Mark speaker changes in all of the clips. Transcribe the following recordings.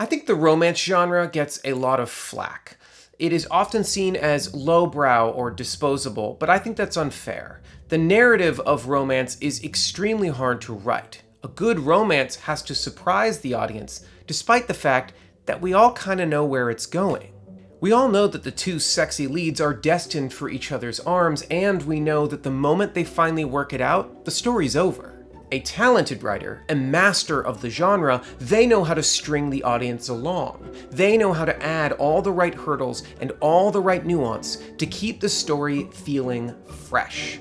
Speaker 1: I think the romance genre gets a lot of flack. It is often seen as lowbrow or disposable, but I think that's unfair. The narrative of romance is extremely hard to write. A good romance has to surprise the audience, despite the fact that we all kind of know where it's going. We all know that the two sexy leads are destined for each other's arms, and we know that the moment they finally work it out, the story's over. A talented writer, a master of the genre, they know how to string the audience along. They know how to add all the right hurdles and all the right nuance to keep the story feeling fresh.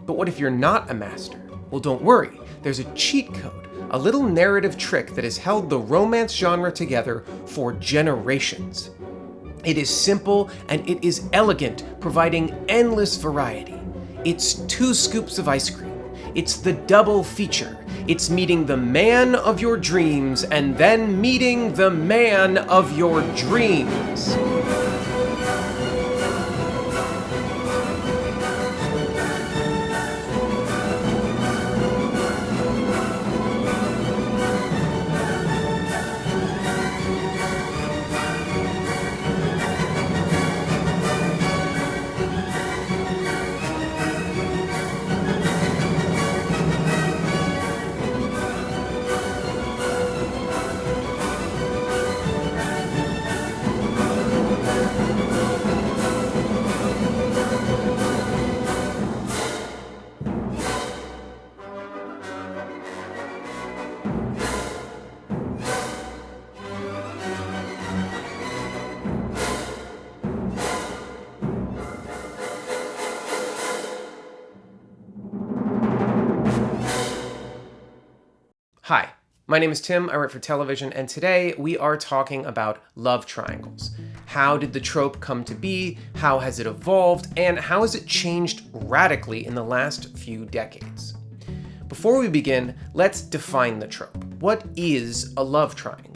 Speaker 1: But what if you're not a master? Well, don't worry. There's a cheat code, a little narrative trick that has held the romance genre together for generations. It is simple and it is elegant, providing endless variety. It's 2 scoops of ice cream. It's the double feature. It's meeting the man of your dreams and then meeting the man of your dreams. Hi, my name is Tim, I write for television, and today we are talking about love triangles. How did the trope come to be, how has it evolved, and how has it changed radically in the last few decades? Before we begin, let's define the trope. What is a love triangle?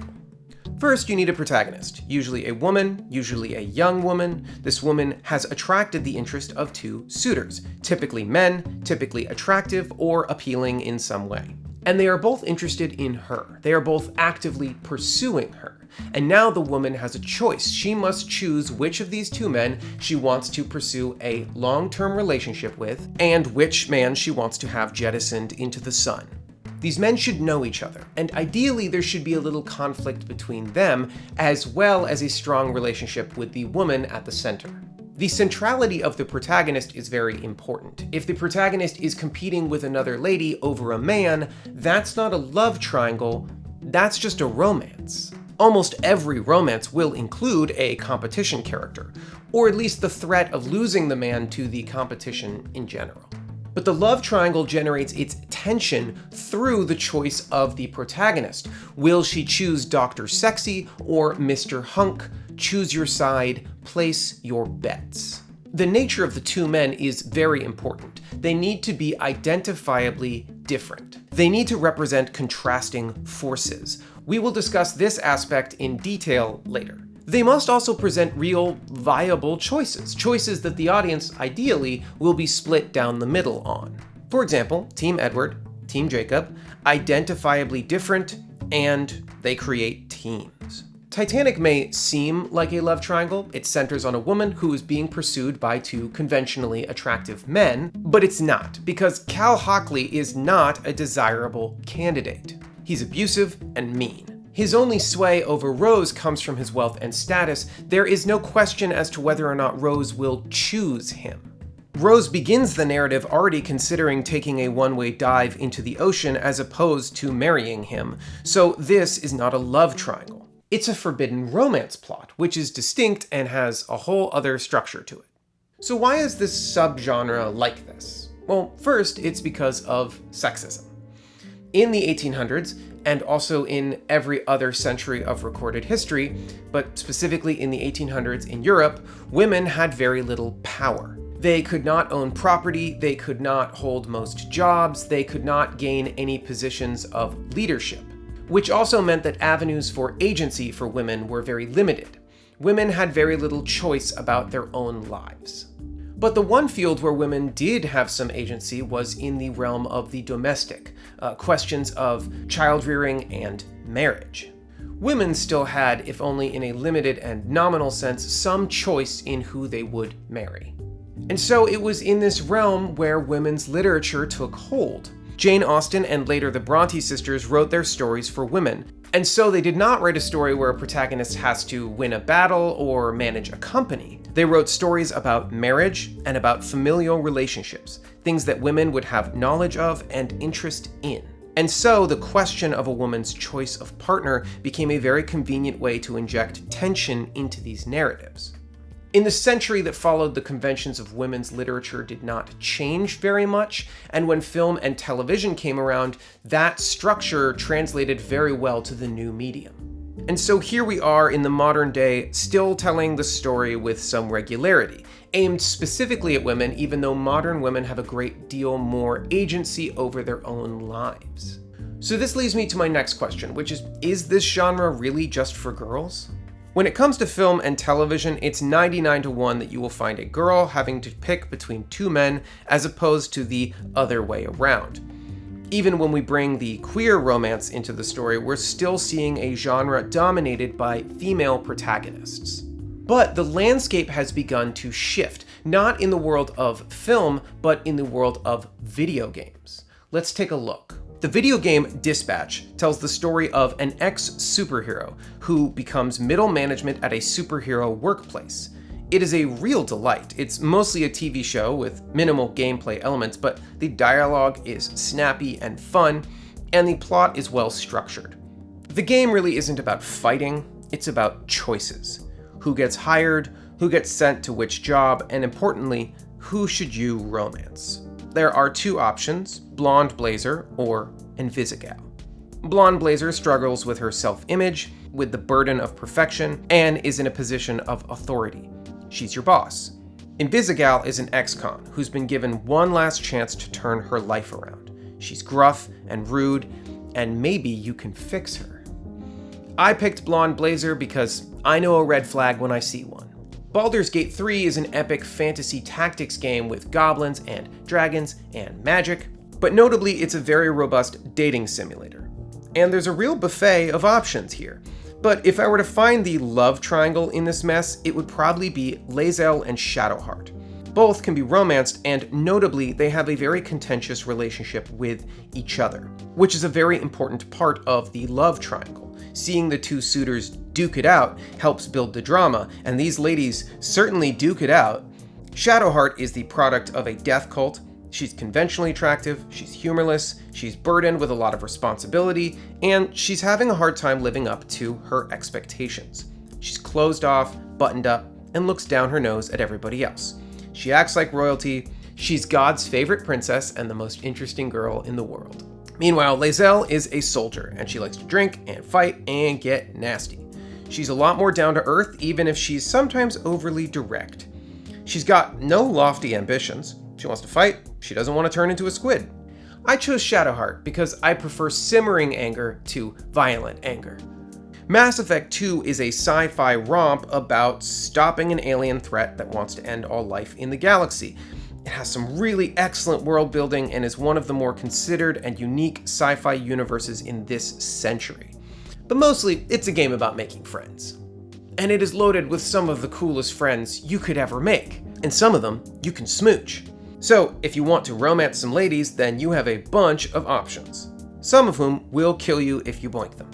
Speaker 1: First, you need a protagonist, usually a woman, usually a young woman. This woman has attracted the interest of 2 suitors, typically men, typically attractive or appealing in some way. And they are both interested in her. They are both actively pursuing her. And now the woman has a choice. She must choose which of these 2 men she wants to pursue a long-term relationship with, and which man she wants to have jettisoned into the sun. These men should know each other, and ideally there should be a little conflict between them, as well as a strong relationship with the woman at the center. The centrality of the protagonist is very important. If the protagonist is competing with another lady over a man, that's not a love triangle, that's just a romance. Almost every romance will include a competition character, or at least the threat of losing the man to the competition in general. But the love triangle generates its tension through the choice of the protagonist. Will she choose Dr. Sexy or Mr. Hunk? Choose your side, place your bets. The nature of the 2 men is very important. They need to be identifiably different. They need to represent contrasting forces. We will discuss this aspect in detail later. They must also present real, viable choices that the audience, ideally, will be split down the middle on. For example, Team Edward, Team Jacob, identifiably different, and they create teams. Titanic may seem like a love triangle. It centers on a woman who is being pursued by 2 conventionally attractive men, but it's not, because Cal Hockley is not a desirable candidate. He's abusive and mean. His only sway over Rose comes from his wealth and status. There is no question as to whether or not Rose will choose him. Rose begins the narrative already considering taking a one-way dive into the ocean as opposed to marrying him, so this is not a love triangle. It's a forbidden romance plot, which is distinct and has a whole other structure to it. So why is this subgenre like this? Well, first, it's because of sexism. In the 1800s, and also in every other century of recorded history, but specifically in the 1800s in Europe, women had very little power. They could not own property, they could not hold most jobs, they could not gain any positions of leadership, which also meant that avenues for agency for women were very limited. Women had very little choice about their own lives. But the one field where women did have some agency was in the realm of the domestic, questions of child rearing and marriage. women still had, if only in a limited and nominal sense, some choice in who they would marry. And so it was in this realm where women's literature took hold. Jane Austen and later the Bronte sisters wrote their stories for women, and so they did not write a story where a protagonist has to win a battle or manage a company. They wrote stories about marriage and about familial relationships, things that women would have knowledge of and interest in. And so the question of a woman's choice of partner became a very convenient way to inject tension into these narratives. In the century that followed, the conventions of women's literature did not change very much, and when film and television came around, that structure translated very well to the new medium. And so here we are in the modern day, still telling the story with some regularity, aimed specifically at women, even though modern women have a great deal more agency over their own lives. So this leads me to my next question, which is this genre really just for girls? When it comes to film and television, it's 99-1 that you will find a girl having to pick between two men as opposed to the other way around. Even when we bring the queer romance into the story, we're still seeing a genre dominated by female protagonists. But the landscape has begun to shift, not in the world of film, but in the world of video games. Let's take a look. The video game Dispatch tells the story of an ex-superhero who becomes middle management at a superhero workplace. It is a real delight. It's mostly a TV show with minimal gameplay elements, but the dialogue is snappy and fun, and the plot is well structured. The game really isn't about fighting, it's about choices. Who gets hired, who gets sent to which job, and importantly, who should you romance? There are two options, Blonde Blazer or Invisigal. Blonde Blazer struggles with her self-image, with the burden of perfection, and is in a position of authority. She's your boss. Invisigal is an ex-con who's been given one last chance to turn her life around. She's gruff and rude, and maybe you can fix her. I picked Blonde Blazer because I know a red flag when I see one. Baldur's Gate 3 is an epic fantasy tactics game with goblins and dragons and magic, but notably it's a very robust dating simulator. And there's a real buffet of options here. But if I were to find the love triangle in this mess, it would probably be Lae'zel and Shadowheart. Both can be romanced, and notably they have a very contentious relationship with each other, which is a very important part of the love triangle. Seeing the two suitors duke it out helps build the drama, and these ladies certainly duke it out. Shadowheart is the product of a death cult. She's conventionally attractive, she's humorless, she's burdened with a lot of responsibility, and she's having a hard time living up to her expectations. She's closed off, buttoned up, and looks down her nose at everybody else. She acts like royalty, she's God's favorite princess and the most interesting girl in the world. Meanwhile, Lae'zel is a soldier, and she likes to drink and fight and get nasty. She's a lot more down to earth, even if she's sometimes overly direct. She's got no lofty ambitions. She wants to fight, she doesn't want to turn into a squid. I chose Shadowheart because I prefer simmering anger to violent anger. Mass Effect 2 is a sci-fi romp about stopping an alien threat that wants to end all life in the galaxy. It has some really excellent world building and is one of the more considered and unique sci-fi universes in this century. But mostly, it's a game about making friends. And it is loaded with some of the coolest friends you could ever make, and some of them you can smooch. So, if you want to romance some ladies, then you have a bunch of options, some of whom will kill you if you boink them.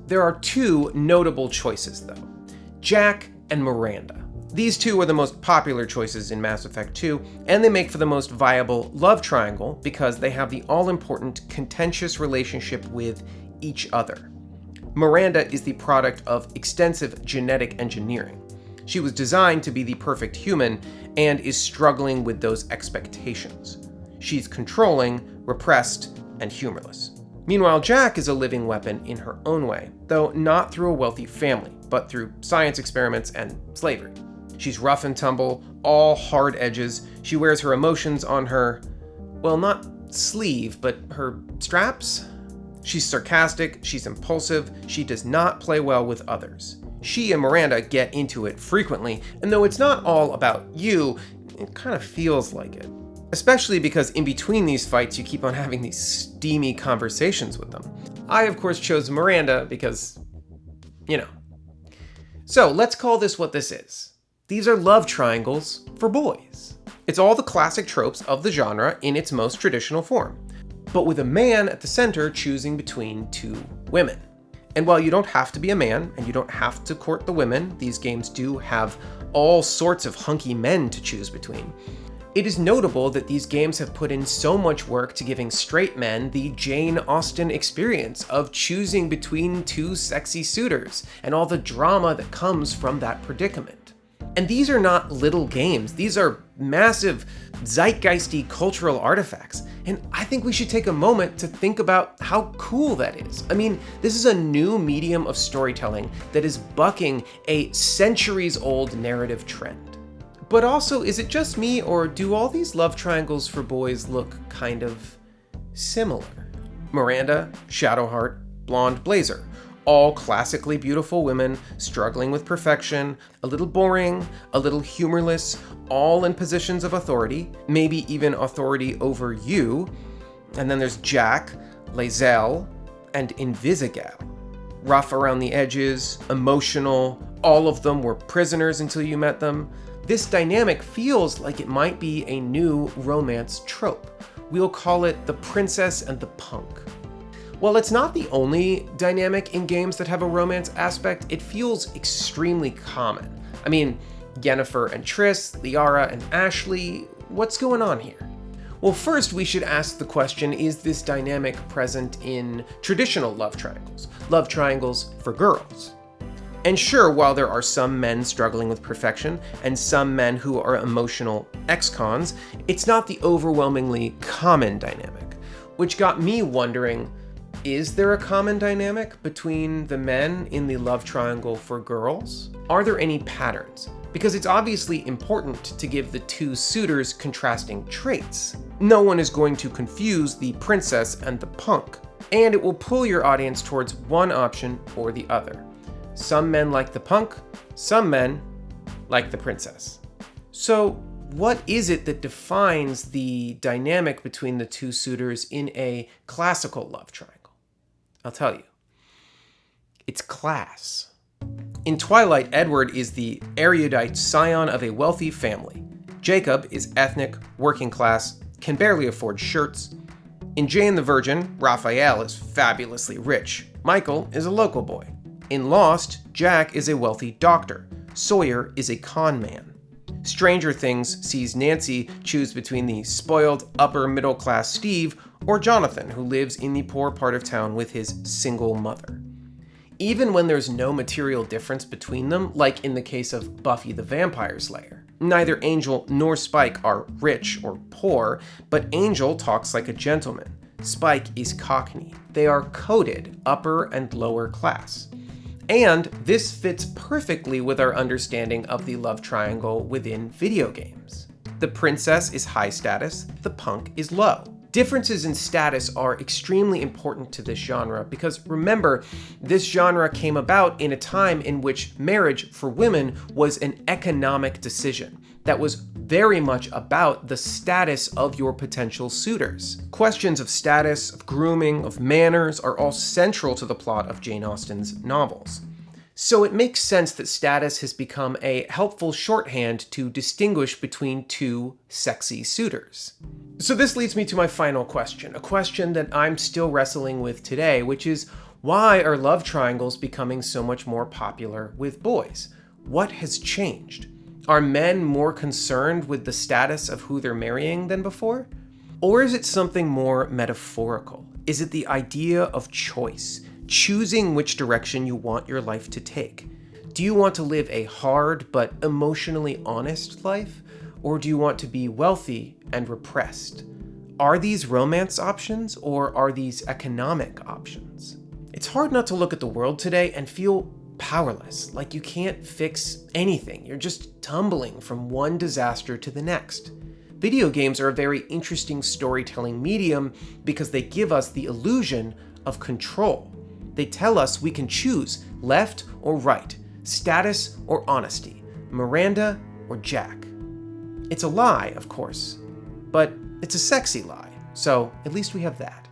Speaker 1: There are two notable choices though, Jack and Miranda. These two are the most popular choices in Mass Effect 2, and they make for the most viable love triangle because they have the all-important contentious relationship with each other. Miranda is the product of extensive genetic engineering. She was designed to be the perfect human and is struggling with those expectations. She's controlling, repressed, and humorless. Meanwhile, Jack is a living weapon in her own way, though not through a wealthy family, but through science experiments and slavery. She's rough and tumble, all hard edges. She wears her emotions on her, well, not sleeve, but her straps? She's sarcastic, she's impulsive, she does not play well with others. She and Miranda get into it frequently, and though it's not all about you, it kind of feels like it. Especially because in between these fights, you keep on having these steamy conversations with them. I, of course, chose Miranda because You know. So let's call this what this is. These are love triangles for boys. It's all the classic tropes of the genre in its most traditional form, but with a man at the center choosing between two women. And while you don't have to be a man and you don't have to court the women, these games do have all sorts of hunky men to choose between. It is notable that these games have put in so much work to giving straight men the Jane Austen experience of choosing between two sexy suitors and all the drama that comes from that predicament. And these are not little games, these are massive zeitgeisty cultural artifacts. And I think we should take a moment to think about how cool that is. I mean, this is a new medium of storytelling that is bucking a centuries-old narrative trend. But also, is it just me, or do all these love triangles for boys look kind of similar? Miranda, Shadowheart, Blonde Blazer. All classically beautiful women, struggling with perfection, a little boring, a little humorless, all in positions of authority, maybe even authority over you. And then there's Jack, Lae'zel, and Invisigal. Rough around the edges, emotional, all of them were prisoners until you met them. This dynamic feels like it might be a new romance trope. We'll call it the princess and the punk. While it's not the only dynamic in games that have a romance aspect, it feels extremely common. I mean, Yennefer and Triss, Liara and Ashley, what's going on here? Well, first we should ask the question, is this dynamic present in traditional love triangles for girls? And sure, while there are some men struggling with perfection and some men who are emotional ex-cons, it's not the overwhelmingly common dynamic, which got me wondering, is there a common dynamic between the men in the love triangle for girls? Are there any patterns? Because it's obviously important to give the two suitors contrasting traits. No one is going to confuse the princess and the punk, and it will pull your audience towards one option or the other. Some men like the punk, some men like the princess. So what is it that defines the dynamic between the two suitors in a classical love triangle? I'll tell you. It's class. In Twilight, Edward is the erudite scion of a wealthy family. Jacob is ethnic, working class, can barely afford shirts. In Jane the Virgin, Raphael is fabulously rich. Michael is a local boy. In Lost, Jack is a wealthy doctor. Sawyer is a con man. Stranger Things sees Nancy choose between the spoiled upper middle class Steve or Jonathan, who lives in the poor part of town with his single mother. Even when there's no material difference between them, like in the case of Buffy the Vampire Slayer. Neither Angel nor Spike are rich or poor, but Angel talks like a gentleman. Spike is Cockney. They are coded upper and lower class. And this fits perfectly with our understanding of the love triangle within video games. The princess is high status, the punk is low. Differences in status are extremely important to this genre because remember, this genre came about in a time in which marriage for women was an economic decision that was very much about the status of your potential suitors. Questions of status, of grooming, of manners are all central to the plot of Jane Austen's novels. So it makes sense that status has become a helpful shorthand to distinguish between two sexy suitors. So this leads me to my final question, a question that I'm still wrestling with today, which is, why are love triangles becoming so much more popular with boys? What has changed? Are men more concerned with the status of who they're marrying than before? Or is it something more metaphorical? Is it the idea of choice? Choosing which direction you want your life to take. Do you want to live a hard but emotionally honest life? Or do you want to be wealthy and repressed? Are these romance options or are these economic options? It's hard not to look at the world today and feel powerless, like you can't fix anything. You're just tumbling from one disaster to the next. Video games are a very interesting storytelling medium because they give us the illusion of control. They tell us we can choose left or right, status or honesty, Miranda or Jack. It's a lie, of course, but it's a sexy lie, so at least we have that.